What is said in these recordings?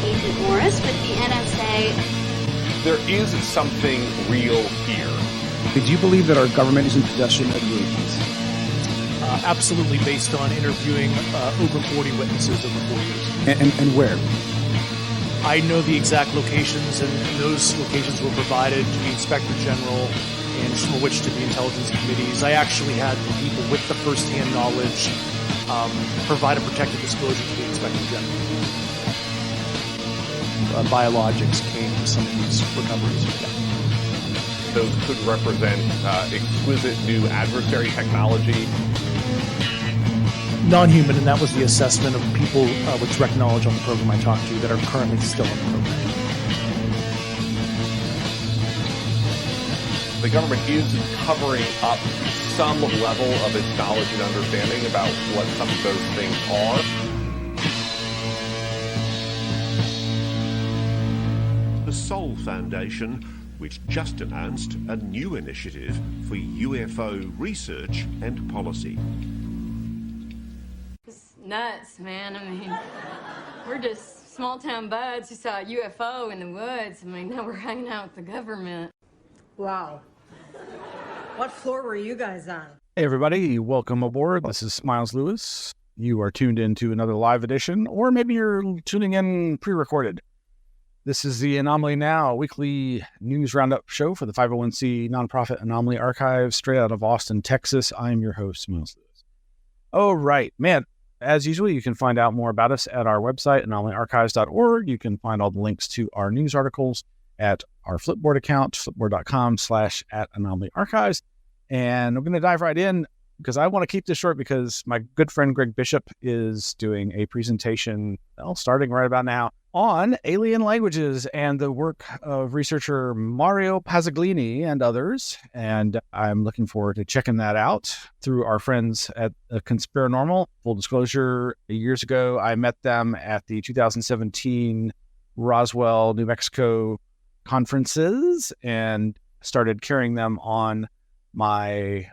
Agent Morris with the NSA. There is something real here. Did you believe that our government is in possession of UAPs? Absolutely, based on interviewing over 40 witnesses over 4 years. And where? I know the exact locations, and those locations were provided to the Inspector General and some of which to the intelligence committees. I actually had the people with the first-hand knowledge provide a protected disclosure to the Inspector General. Biologics came to some of these recoveries. Yeah. Those could represent exquisite new adversary technology. Non-human, and that was the assessment of people with direct knowledge on the program I talked to that are currently still on the program. The government is covering up some level of its knowledge and understanding about what some of those things are. The Sol Foundation, which just announced a new initiative for UFO research and policy. It's nuts, man. I mean, we're just small-town buds who saw a UFO in the woods. I mean, now we're hanging out with the government. Wow. What floor were you guys on? Hey, everybody. Welcome aboard. This is Miles Lewis. You are tuned into another live edition, or maybe you're tuning in pre-recorded. This is the Anomaly-NOW weekly news roundup show for the 501c nonprofit Anomaly Archives, straight out of Austin, Texas. I'm your host, Miles Lewis. Oh, right. Man, as usual, you can find out more about us at our website, anomalyarchives.org. You can find all the links to our news articles at our Flipboard account, flipboard.com/@anomalyarchives. And I'm going to dive right in because I want to keep this short because my good friend Greg Bishop is doing a presentation, starting right about now, on alien languages and the work of researcher Mario Pazzaglini and others. And I'm looking forward to checking that out through our friends at Conspiranormal. Full disclosure, years ago, I met them at the 2017 Roswell, New Mexico conferences and started carrying them on my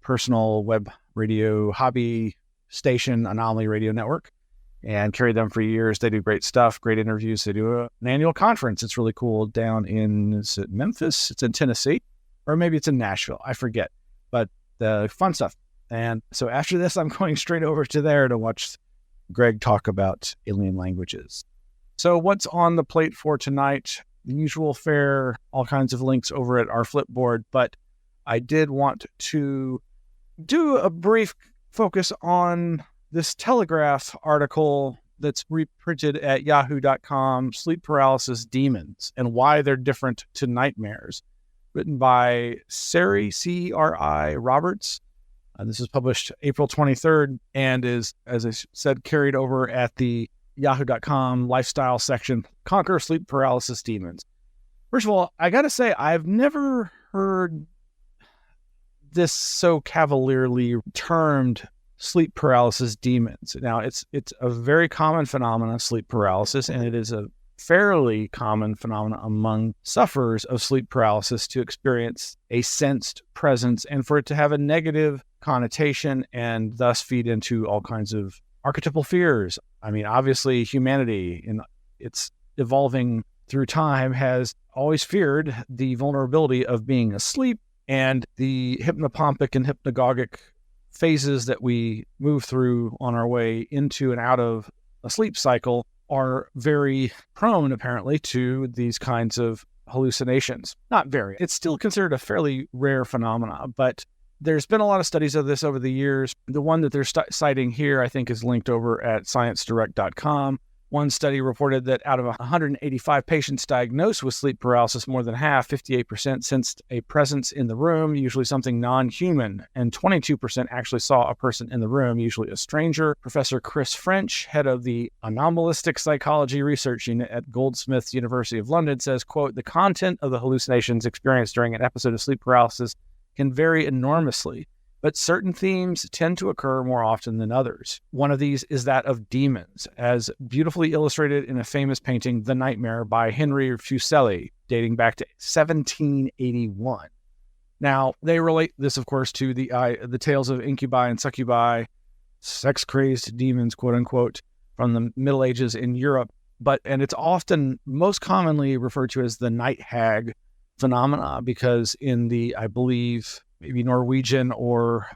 personal web radio hobby station, Anomaly Radio Network, and carried them for years. They do great stuff, great interviews. They do an annual conference. It's really cool down in, is it Memphis? It's in Tennessee, or maybe it's in Nashville. I forget, but fun stuff. And so after this, I'm going straight over to there to watch Greg talk about alien languages. So what's on the plate for tonight? The usual fare, all kinds of links over at our Flipboard, but I did want to do a brief focus on this Telegraph article that's reprinted at yahoo.com, Sleep Paralysis Demons and Why They're Different to Nightmares, written by Ceri, Ceri Roberts. This is published April 23rd and is, as I said, carried over at the yahoo.com lifestyle section, Conquer Sleep Paralysis Demons. First of all, I got to say, I've never heard this so cavalierly termed sleep paralysis demons. Now, it's a very common phenomenon, sleep paralysis, and it is a fairly common phenomenon among sufferers of sleep paralysis to experience a sensed presence and for it to have a negative connotation and thus feed into all kinds of archetypal fears. I mean, obviously, humanity in its evolving through time has always feared the vulnerability of being asleep, and the hypnopompic and hypnagogic phases that we move through on our way into and out of a sleep cycle are very prone, apparently, to these kinds of hallucinations. Not very. It's still considered a fairly rare phenomena, but there's been a lot of studies of this over the years. The one that they're citing here, I think, is linked over at ScienceDirect.com. One study reported that out of 185 patients diagnosed with sleep paralysis, more than half, 58%, sensed a presence in the room, usually something non-human, and 22% actually saw a person in the room, usually a stranger. Professor Chris French, head of the Anomalistic Psychology Research Unit at Goldsmiths University of London, says, quote, "The content of the hallucinations experienced during an episode of sleep paralysis can vary enormously, but certain themes tend to occur more often than others. One of these is that of demons, as beautifully illustrated in a famous painting, The Nightmare, by Henry Fuseli, dating back to 1781. Now, they relate this, of course, to the tales of incubi and succubi, sex-crazed demons, quote-unquote, from the Middle Ages in Europe. and it's often most commonly referred to as the night hag phenomena, because in the, I believe, maybe Norwegian or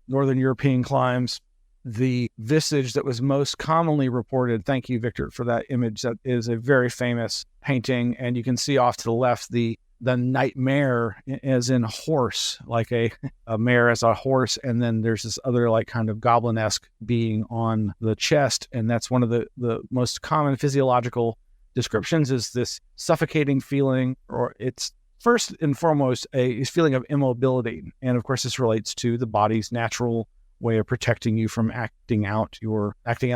Northern European climes, the visage that was most commonly reported, thank you, Victor, for that image, that is a very famous painting, and you can see off to the left the nightmare as in horse, like a mare as a horse, and then there's this other like kind of goblin-esque being on the chest, and that's one of the most common physiological descriptions, is this suffocating feeling, or it's first and foremost a feeling of immobility. And of course, this relates to the body's natural way of protecting you from acting out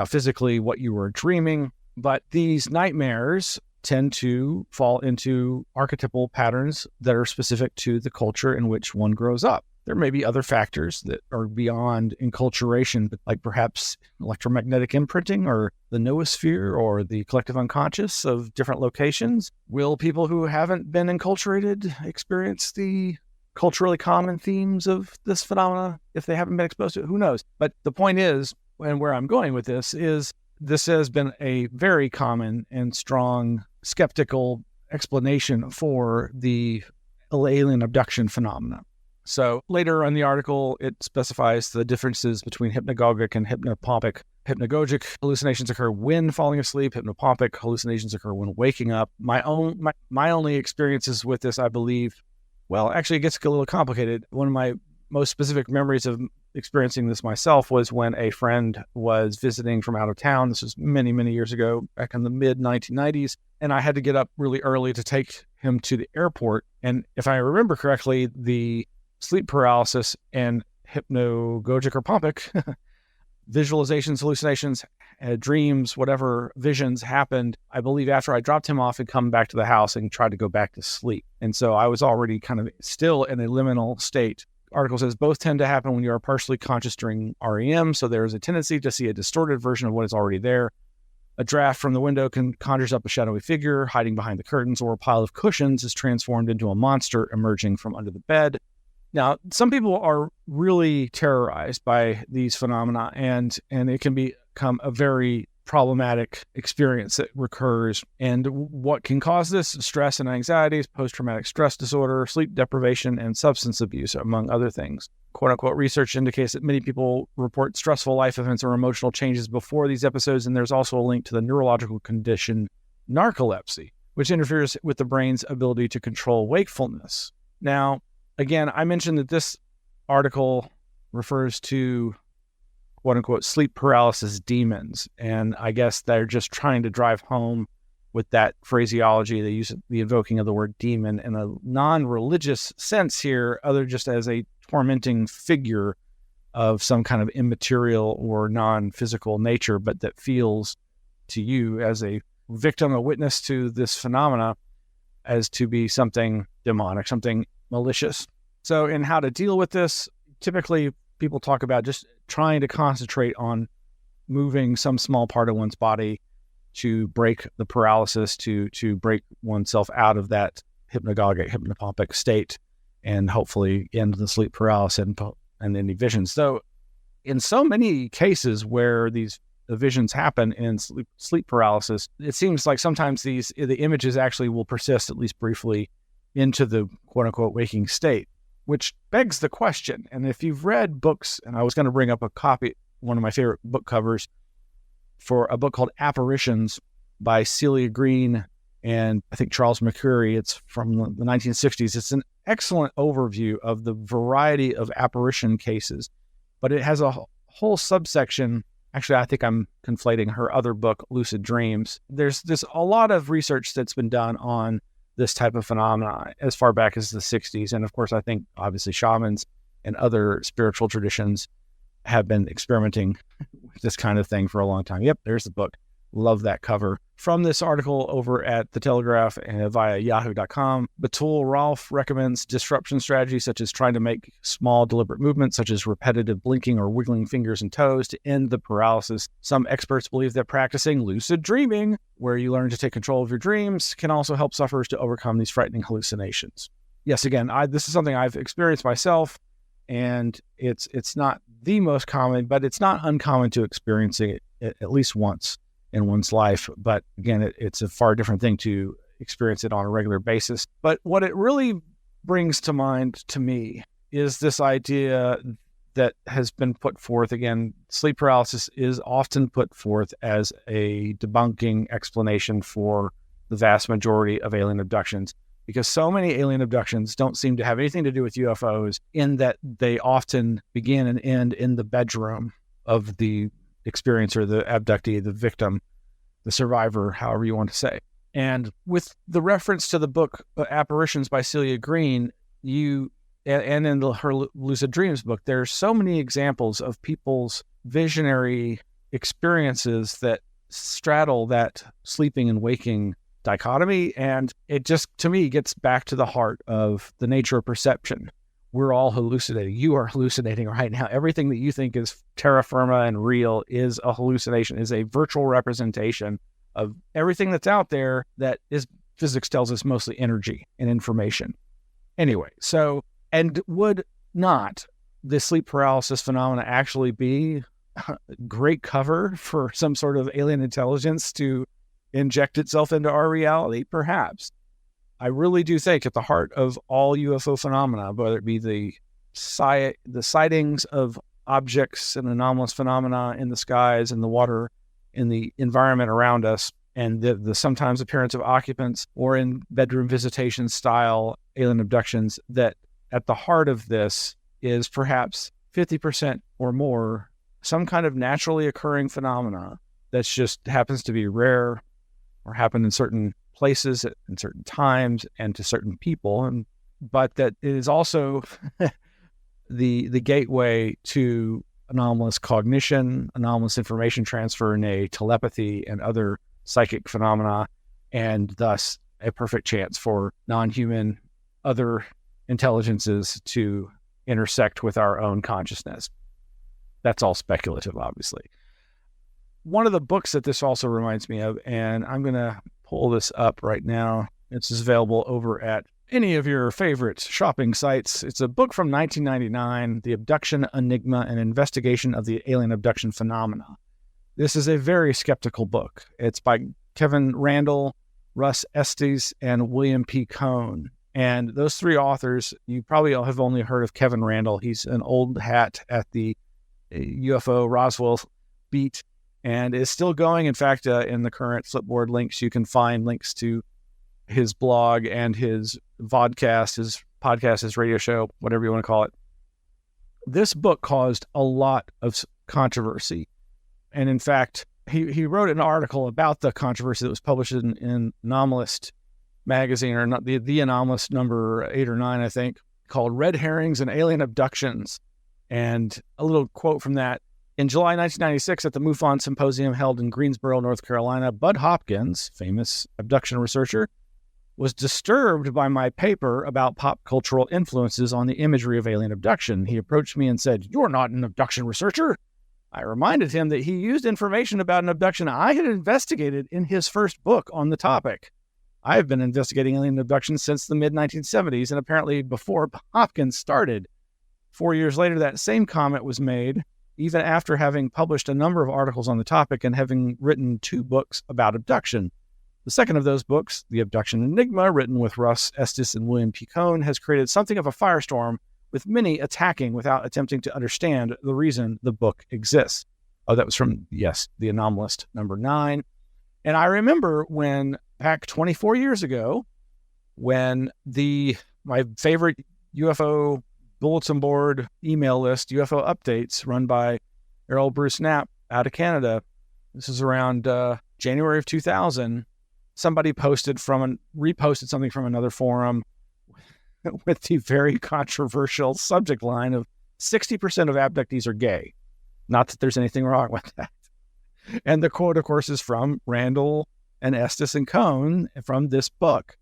physically what you were dreaming. But these nightmares tend to fall into archetypal patterns that are specific to the culture in which one grows up. There may be other factors that are beyond enculturation, like perhaps electromagnetic imprinting or the noosphere or the collective unconscious of different locations. Will people who haven't been enculturated experience the culturally common themes of this phenomena if they haven't been exposed to it? Who knows? But the point is, and where I'm going with this is, this has been a very common and strong skeptical explanation for the alien abduction phenomena. So later in the article, it specifies the differences between hypnagogic and hypnopompic. Hypnagogic hallucinations occur when falling asleep. Hypnopompic hallucinations occur when waking up. My only experiences with this, I believe, well, actually it gets a little complicated. One of my most specific memories of experiencing this myself was when a friend was visiting from out of town. This was many, many years ago, back in the mid-1990s. And I had to get up really early to take him to the airport. And if I remember correctly, the sleep paralysis and hypnagogic or pompic visualizations, hallucinations, dreams, whatever visions happened, I believe after I dropped him off and come back to the house and tried to go back to sleep. And so I was already kind of still in a liminal state. Article says both tend to happen when you are partially conscious during REM, so there is a tendency to see a distorted version of what is already there. A draft from the window conjures up a shadowy figure hiding behind the curtains, or a pile of cushions is transformed into a monster emerging from under the bed. Now, some people are really terrorized by these phenomena, and it can become a very problematic experience that recurs. And what can cause this? Stress and anxieties, post-traumatic stress disorder, sleep deprivation, and substance abuse, among other things. Quote-unquote research indicates that many people report stressful life events or emotional changes before these episodes, and there's also a link to the neurological condition narcolepsy, which interferes with the brain's ability to control wakefulness. Now, again, I mentioned that this article refers to quote-unquote sleep paralysis demons, and I guess they're just trying to drive home with that phraseology. They use the invoking of the word demon in a non-religious sense here, other just as a tormenting figure of some kind of immaterial or non-physical nature, but that feels to you as a victim, a witness to this phenomena, as to be something demonic, something malicious. So in how to deal with this, typically people talk about just trying to concentrate on moving some small part of one's body to break the paralysis, to break oneself out of that hypnagogic, hypnopompic state, and hopefully end the sleep paralysis and any visions. So in so many cases where these visions happen in sleep paralysis, it seems like sometimes the images actually will persist, at least briefly, into the quote-unquote waking state, which begs the question. And if you've read books, and I was going to bring up a copy, one of my favorite book covers, for a book called Apparitions by Celia Green and I think Charles McCreary. It's from the 1960s. It's an excellent overview of the variety of apparition cases, but it has a whole subsection. Actually, I think I'm conflating her other book, Lucid Dreams. There's a lot of research that's been done on this type of phenomena as far back as the 60s. And of course, I think obviously shamans and other spiritual traditions have been experimenting with this kind of thing for a long time. Yep, there's the book. Love that cover. From this article over at The Telegraph and via yahoo.com, Batul Rolfe recommends disruption strategies such as trying to make small deliberate movements such as repetitive blinking or wiggling fingers and toes to end the paralysis. Some experts believe that practicing lucid dreaming, where you learn to take control of your dreams, can also help sufferers to overcome these frightening hallucinations. Yes, again, this is something I've experienced myself, and it's not the most common, but it's not uncommon to experience it at least once in one's life. But again, it's a far different thing to experience it on a regular basis. But what it really brings to mind to me is this idea that has been put forth. Again, sleep paralysis is often put forth as a debunking explanation for the vast majority of alien abductions, because so many alien abductions don't seem to have anything to do with UFOs, in that they often begin and end in the bedroom of the experiencer, the abductee, the victim, the survivor, however you want to say. And with the reference to the book Apparitions by Celia Green, and in her Lucid Dreams book, there's so many examples of people's visionary experiences that straddle that sleeping and waking dichotomy. And it just, to me, gets back to the heart of the nature of perception. We're all hallucinating. You are hallucinating right now. Everything that you think is terra firma and real is a hallucination, is a virtual representation of everything that's out there that is, physics tells us, mostly energy and information. Anyway, so, and would not the sleep paralysis phenomena actually be a great cover for some sort of alien intelligence to inject itself into our reality? Perhaps. I really do think at the heart of all UFO phenomena, whether it be the sightings of objects and anomalous phenomena in the skies and the water, in the environment around us, and the sometimes appearance of occupants, or in bedroom visitation style alien abductions, that at the heart of this is perhaps 50% or more some kind of naturally occurring phenomena that's just happens to be rare or happen in certain places at in certain times and to certain people, but that it is also the gateway to anomalous cognition, anomalous information transfer, telepathy, and other psychic phenomena, and thus a perfect chance for non-human other intelligences to intersect with our own consciousness. That's all speculative, obviously. One of the books that this also reminds me of, and I'm going to pull this up right now. It's available over at any of your favorite shopping sites. It's a book from 1999, The Abduction, Enigma, An Investigation of the Alien Abduction Phenomena. This is a very skeptical book. It's by Kevin Randle, Russ, Estes, and William P. Cohn. And those three authors, you probably have only heard of Kevin Randle. He's an old hat at the UFO Roswell beat and is still going. In fact, in the current Flipboard links, you can find links to his blog and his vodcast, his podcast, his radio show, whatever you want to call it. This book caused a lot of controversy. And in fact, he wrote an article about the controversy that was published in Anomalist magazine, or not the Anomalous number 8 or 9, I think, called Red Herrings and Alien Abductions. And a little quote from that. In July 1996, at the MUFON Symposium held in Greensboro, North Carolina, Bud Hopkins, famous abduction researcher, was disturbed by my paper about pop cultural influences on the imagery of alien abduction. He approached me and said, "You're not an abduction researcher." I reminded him that he used information about an abduction I had investigated in his first book on the topic. I have been investigating alien abductions since the mid-1970s, and apparently before Hopkins started. 4 years later, that same comment was made, even after having published a number of articles on the topic and having written 2 books about abduction. The second of those books, The Abduction Enigma, written with Russ, Estes, and William P. Cohn, has created something of a firestorm, with many attacking without attempting to understand the reason the book exists. Oh, that was from, yes, The Anomalist number 9. And I remember when, back 24 years ago, when my favorite UFO bulletin board email list, UFO Updates, run by Errol Bruce Knapp out of Canada, this is around January of 2000, somebody reposted something from another forum with the very controversial subject line of 60% of abductees are gay. Not that there's anything wrong with that. And the quote, of course, is from Randle and Estes and Cohn from this book.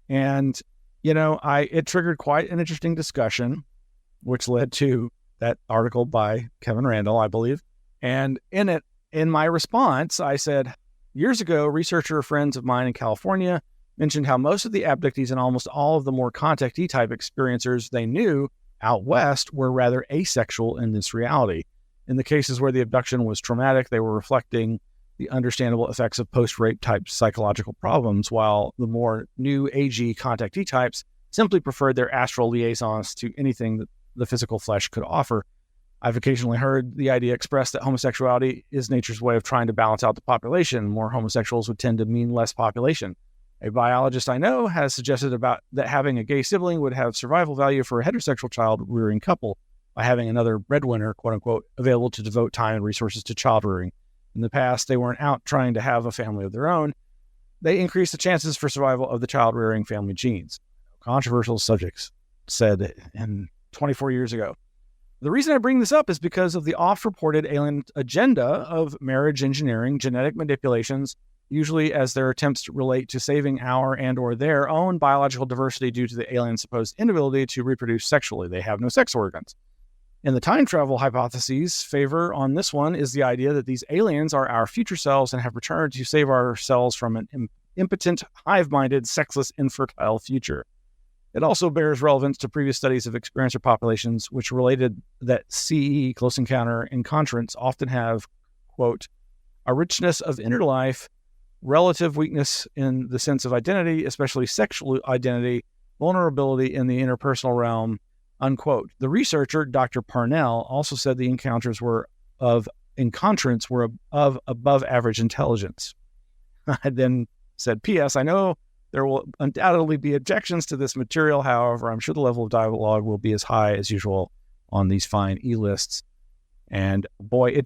And, it triggered quite an interesting discussion, which led to that article by Kevin Randle, I believe. And in my response, I said, years ago, researcher friends of mine in California mentioned how most of the abductees and almost all of the more contactee type experiencers they knew out west were rather asexual in this reality. In the cases where the abduction was traumatic, they were reflecting the understandable effects of post-rape type psychological problems, while the more new AG contactee types simply preferred their astral liaisons to anything that the physical flesh could offer. I've occasionally heard the idea expressed that homosexuality is nature's way of trying to balance out the population. More homosexuals would tend to mean less population. A biologist I know has suggested about that having a gay sibling would have survival value for a heterosexual child-rearing couple by having another breadwinner, quote-unquote, available to devote time and resources to child-rearing. In the past, they weren't out trying to have a family of their own. They increased the chances for survival of the child-rearing family genes. Controversial subjects said in 24 years ago. The reason I bring this up is because of the oft-reported alien agenda of marriage engineering, genetic manipulations, usually as their attempts relate to saving our and or their own biological diversity due to the alien's supposed inability to reproduce sexually. They have no sex organs. And the time travel hypotheses favor on this one is the idea that these aliens are our future selves and have returned to save ourselves from an impotent, hive-minded, sexless, infertile future. It also bears relevance to previous studies of experiencer populations, which related that CE, close encounter, encounterants often have, quote, a richness of inner life, relative weakness in the sense of identity, especially sexual identity, vulnerability in the interpersonal realm, unquote. The researcher, Dr. Parnell, also said the encounterants were of above average intelligence. I then said, P.S. I know there will undoubtedly be objections to this material. However, I'm sure the level of dialogue will be as high as usual on these fine e-lists. And boy,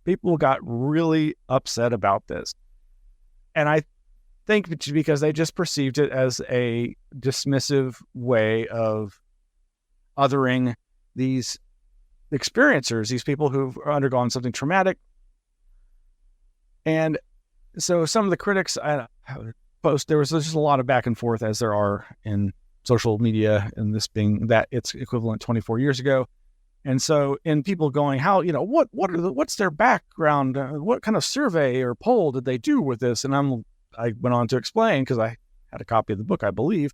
people got really upset about this. And I think it's because they just perceived it as a dismissive way of othering these experiencers, these people who've undergone something traumatic. And so some of the critics there was just a lot of back and forth, as there are in social media, and this being that it's equivalent 24 years ago. And so in people going, what's their background? What kind of survey or poll did they do with this? And I went on to explain, because I had a copy of the book, I believe.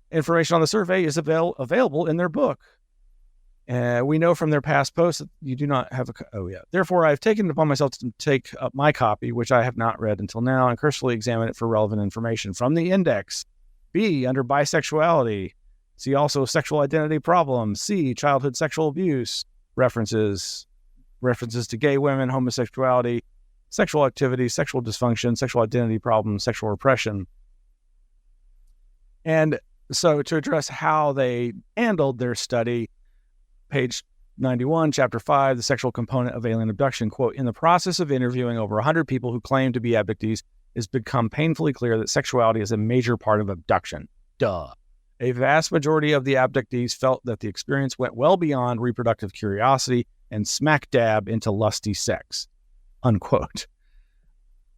Information on the survey is available in their book. We know from their past posts that you do not have Therefore, I've taken it upon myself to take up my copy, which I have not read until now, and cursorily examine it for relevant information from the index. B, under bisexuality. See also sexual identity problems. C, childhood sexual abuse. References to gay women, homosexuality, sexual activity, sexual dysfunction, sexual identity problems, sexual repression. And so to address how they handled their study, page 91, chapter 5, the sexual component of alien abduction, quote, in the process of interviewing over 100 people who claim to be abductees, it's become painfully clear that sexuality is a major part of abduction. Duh. A vast majority of the abductees felt that the experience went well beyond reproductive curiosity and smack dab into lusty sex, unquote.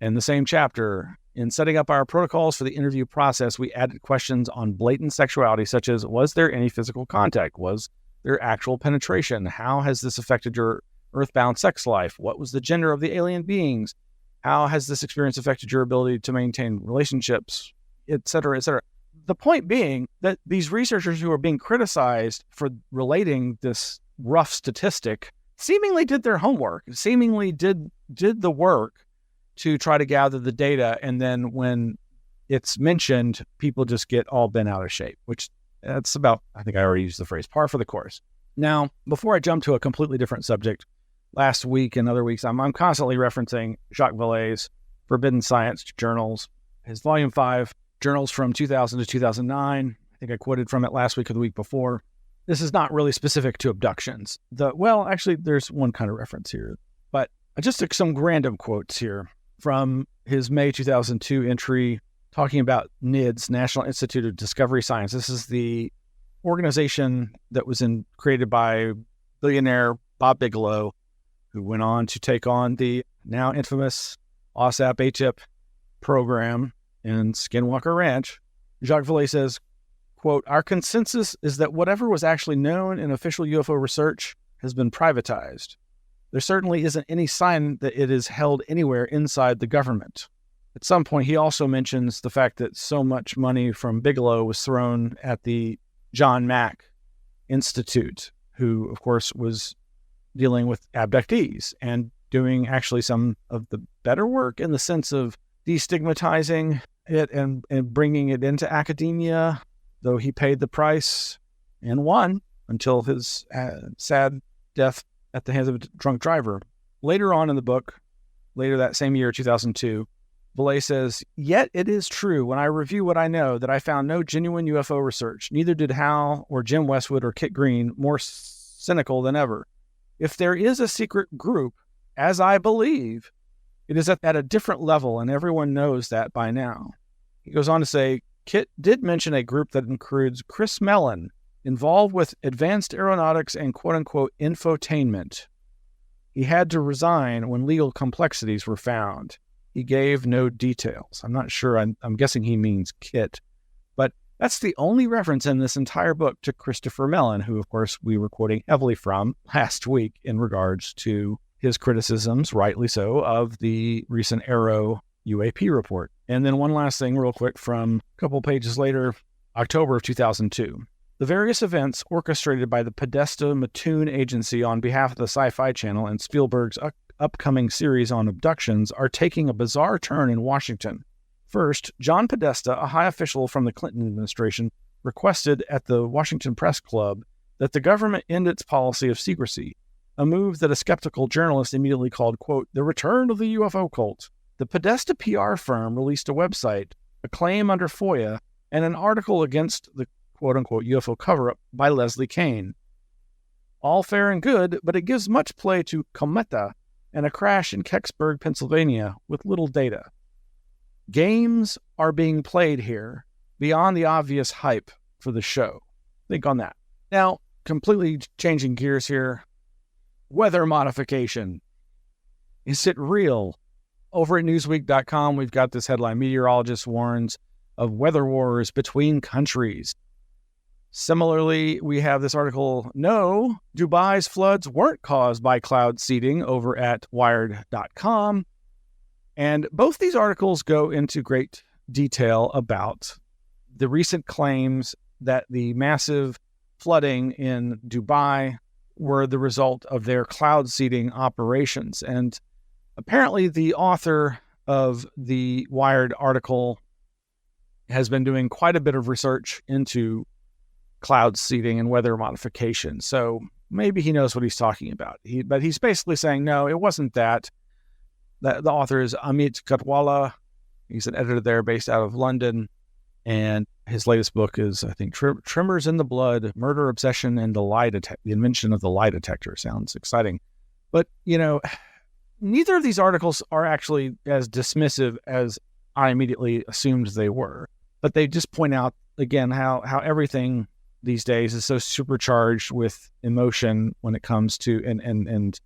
In the same chapter, in setting up our protocols for the interview process, we added questions on blatant sexuality, such as, was there any physical contact? Was their actual penetration? How has this affected your earthbound sex life? What was the gender of the alien beings? How has this experience affected your ability to maintain relationships, et cetera, et cetera? The point being that these researchers who are being criticized for relating this rough statistic seemingly did their homework, seemingly did the work to try to gather the data. And then when it's mentioned, people just get all bent out of shape, which that's about, I think I already used the phrase, par for the course. Now, before I jump to a completely different subject, last week and other weeks, I'm constantly referencing Jacques Vallée's Forbidden Science journals, his volume 5, journals from 2000 to 2009. I think I quoted from it last week or the week before. This is not really specific to abductions. Actually, there's one kind of reference here, but I just took some random quotes here from his May 2002 entry talking about NIDS, National Institute of Discovery Science. This is the organization that was created by billionaire Bob Bigelow, who went on to take on the now infamous OSAP ATIP program in Skinwalker Ranch. Jacques Vallée says, quote, our consensus is that whatever was actually known in official UFO research has been privatized. There certainly isn't any sign that it is held anywhere inside the government. At some point, he also mentions the fact that so much money from Bigelow was thrown at the John Mack Institute, who, of course, was dealing with abductees. And doing actually some of the better work in the sense of destigmatizing it and bringing it into academia, though he paid the price and won until his sad death at the hands of a drunk driver. Later on in the book, later that same year, 2002, Belay says, "Yet it is true when I review what I know that I found no genuine UFO research. Neither did Hal or Jim Westwood or Kit Green, more cynical than ever. If there is a secret group, as I believe, it is at a different level, and everyone knows that by now." He goes on to say, Kit did mention a group that includes Chris Mellon, involved with advanced aeronautics and quote-unquote infotainment. He had to resign when legal complexities were found. He gave no details. I'm not sure. I'm guessing he means Kit. But that's the only reference in this entire book to Christopher Mellon, who, of course, we were quoting heavily from last week in regards to his criticisms, rightly so, of the recent Aero UAP report. And then one last thing real quick from a couple pages later, October of 2002. The various events orchestrated by the Podesta Mattoon Agency on behalf of the Sci-Fi Channel and Spielberg's upcoming series on abductions are taking a bizarre turn in Washington. First, John Podesta, a high official from the Clinton administration, requested at the Washington Press Club that the government end its policy of secrecy, a move that a skeptical journalist immediately called, quote, the return of the UFO cult. The Podesta PR firm released a website, a claim under FOIA, and an article against the quote-unquote UFO cover-up by Leslie Kean. All fair and good, but it gives much play to Cometa and a crash in Kecksburg, Pennsylvania, with little data. Games are being played here beyond the obvious hype for the show. Think on that. Now, completely changing gears here. Weather modification. Is it real? Over at Newsweek.com, we've got this headline, Meteorologist warns of weather wars between countries. Similarly, we have this article, no, Dubai's floods weren't caused by cloud seeding over at Wired.com. And both these articles go into great detail about the recent claims that the massive flooding in Dubai were the result of their cloud seeding operations. And apparently the author of the Wired article has been doing quite a bit of research into cloud seeding and weather modification. So maybe he knows what he's talking about. But he's basically saying, no, it wasn't that. The author is Amit Katwala. He's an editor there based out of London. And his latest book is, I think, Tremors in the Blood, Murder, Obsession, and the Invention of the Lie Detector. Sounds exciting. But, neither of these articles are actually as dismissive as I immediately assumed they were. But they just point out, again, how everything these days is so supercharged with emotion when it comes to and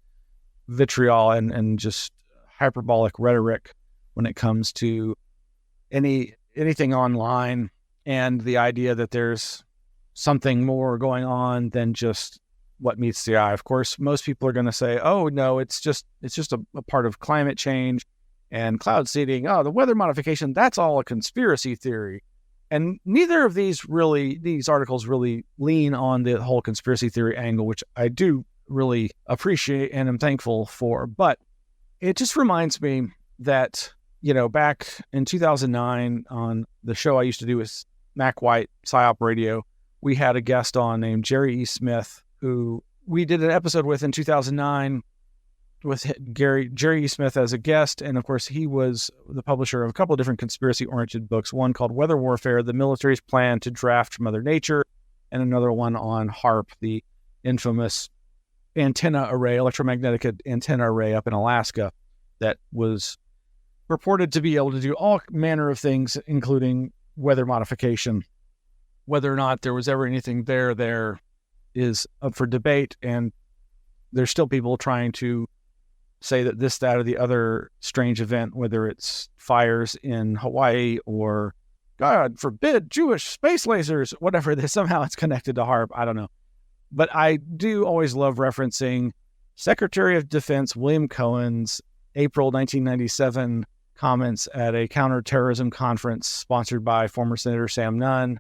vitriol and just hyperbolic rhetoric when it comes to anything online, and the idea that there's something more going on than just what meets the eye. Of course, most people are going to say, oh no, it's just a part of climate change and cloud seeding. Oh, the weather modification, that's all a conspiracy theory. And neither of these articles really lean on the whole conspiracy theory angle, which I do really appreciate and am thankful for. But it just reminds me that, back in 2009 on the show I used to do with Mac White, PsiOp Radio, we had a guest on named Jerry E. Smith, who we did an episode with in 2009 with Jerry E. Smith as a guest. And of course, he was the publisher of a couple of different conspiracy-oriented books, one called Weather Warfare, the Military's Plan to Draft Mother Nature, and another one on HAARP, the infamous electromagnetic antenna array up in Alaska that was purported to be able to do all manner of things, including weather modification. Whether or not there was ever anything there is up for debate, and there's still people trying to say that this, that, or the other strange event, whether it's fires in Hawaii or, God forbid, Jewish space lasers, whatever it is, somehow it's connected to HAARP. I don't know. But I do always love referencing Secretary of Defense William Cohen's April 1997 comments at a counterterrorism conference sponsored by former Senator Sam Nunn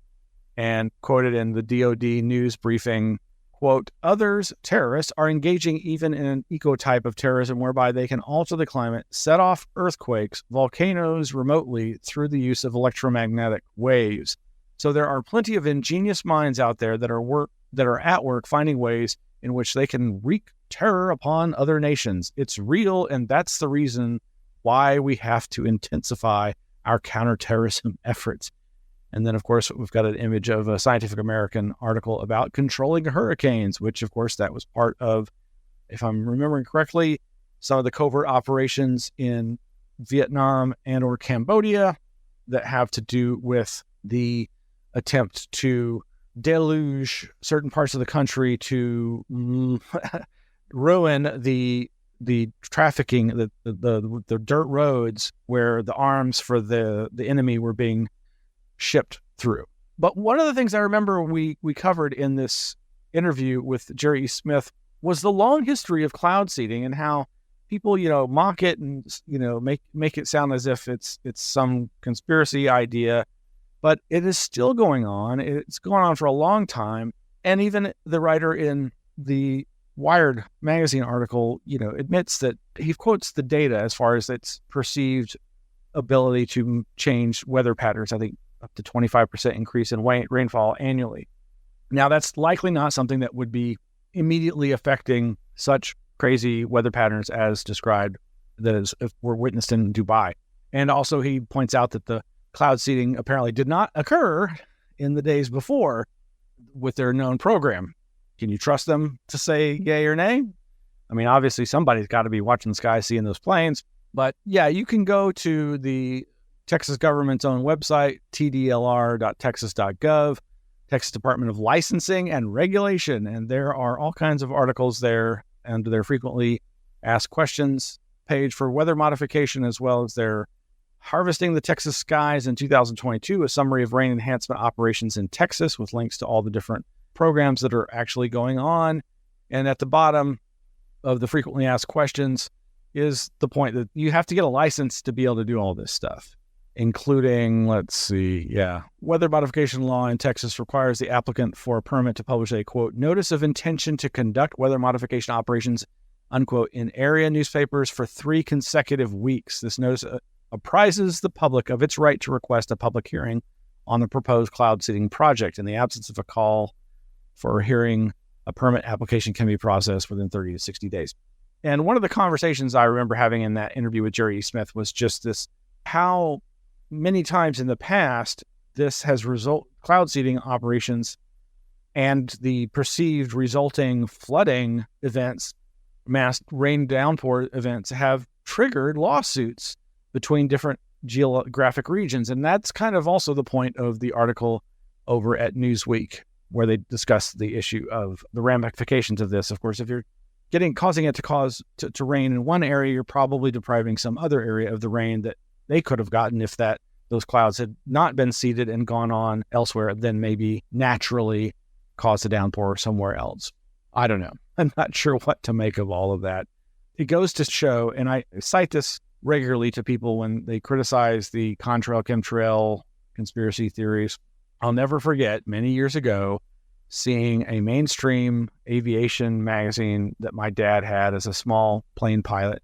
and quoted in the DoD news briefing quote, others, terrorists, are engaging even in an eco-type of terrorism whereby they can alter the climate, set off earthquakes, volcanoes remotely through the use of electromagnetic waves. So there are plenty of ingenious minds out there that are at work finding ways in which they can wreak terror upon other nations. It's real, and that's the reason why we have to intensify our counterterrorism efforts. And then, of course, we've got an image of a Scientific American article about controlling hurricanes, which, of course, that was part of, if I'm remembering correctly, some of the covert operations in Vietnam and or Cambodia that have to do with the attempt to deluge certain parts of the country to ruin the trafficking, the dirt roads where the arms for the enemy were being shipped through. But one of the things I remember we covered in this interview with Ceri E. Smith was the long history of cloud seeding and how people, mock it and, make it sound as if it's some conspiracy idea, but it is still going on. It's going on for a long time. And even the writer in the Wired magazine article, admits that he quotes the data as far as its perceived ability to change weather patterns. I think up to 25% increase in rainfall annually. Now, that's likely not something that would be immediately affecting such crazy weather patterns as described that were witnessed in Dubai. And also he points out that the cloud seeding apparently did not occur in the days before with their known program. Can you trust them to say yay or nay? I mean, obviously somebody's got to be watching the sky, seeing those planes. But yeah, you can go to the Texas government's own website, tdlr.texas.gov, Texas Department of Licensing and Regulation. And there are all kinds of articles there and their frequently asked questions page for weather modification, as well as their Harvesting the Texas Skies in 2022, a summary of rain enhancement operations in Texas with links to all the different programs that are actually going on. And at the bottom of the frequently asked questions is the point that you have to get a license to be able to do all this stuff, including, weather modification law in Texas requires the applicant for a permit to publish a, quote, notice of intention to conduct weather modification operations, unquote, in area newspapers for 3 consecutive weeks. This notice apprises the public of its right to request a public hearing on the proposed cloud seeding project. In the absence of a call for a hearing, a permit application can be processed within 30 to 60 days. And one of the conversations I remember having in that interview with Ceri E. Smith was just this, how many times in the past this has cloud seeding operations and the perceived resulting flooding events, mass rain downpour events, have triggered lawsuits between different geographic regions. And that's kind of also the point of the article over at Newsweek, where they discuss the issue of the ramifications of this. Of course, if you're causing it to rain in one area, you're probably depriving some other area of the rain that they could have gotten if those clouds had not been seeded and gone on elsewhere, then maybe naturally caused a downpour somewhere else. I don't know. I'm not sure what to make of all of that. It goes to show, and I cite this regularly to people when they criticize the contrail chemtrail conspiracy theories. I'll never forget many years ago seeing a mainstream aviation magazine that my dad had as a small plane pilot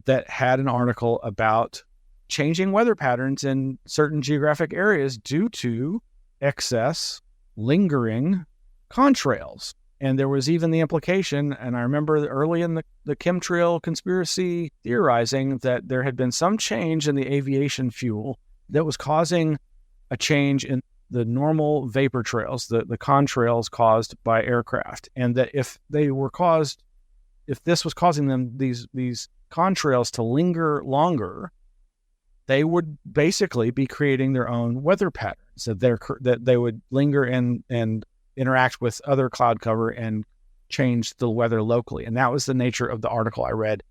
that had an article about changing weather patterns in certain geographic areas due to excess lingering contrails. And there was even the implication, and I remember early in the chemtrail conspiracy theorizing that there had been some change in the aviation fuel that was causing a change in the normal vapor trails, the contrails caused by aircraft. And that if this was causing them, these contrails to linger longer, they would basically be creating their own weather patterns, that they would linger and interact with other cloud cover and change the weather locally. And that was the nature of the article I read,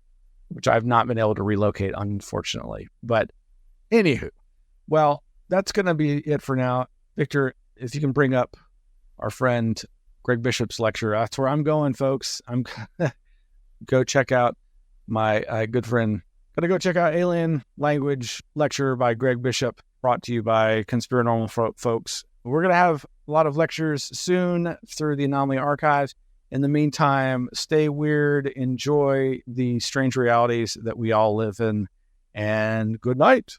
which I've not been able to relocate, unfortunately. But anywho, well, that's going to be it for now. Victor, if you can bring up our friend Greg Bishop's lecture, that's where I'm going, folks. I'm going to go check out my good friend. Going to go check out Alien Language lecture by Greg Bishop, brought to you by Conspiranormal folks. We're going to have a lot of lectures soon through the Anomaly Archives. In the meantime, stay weird, enjoy the strange realities that we all live in, and good night.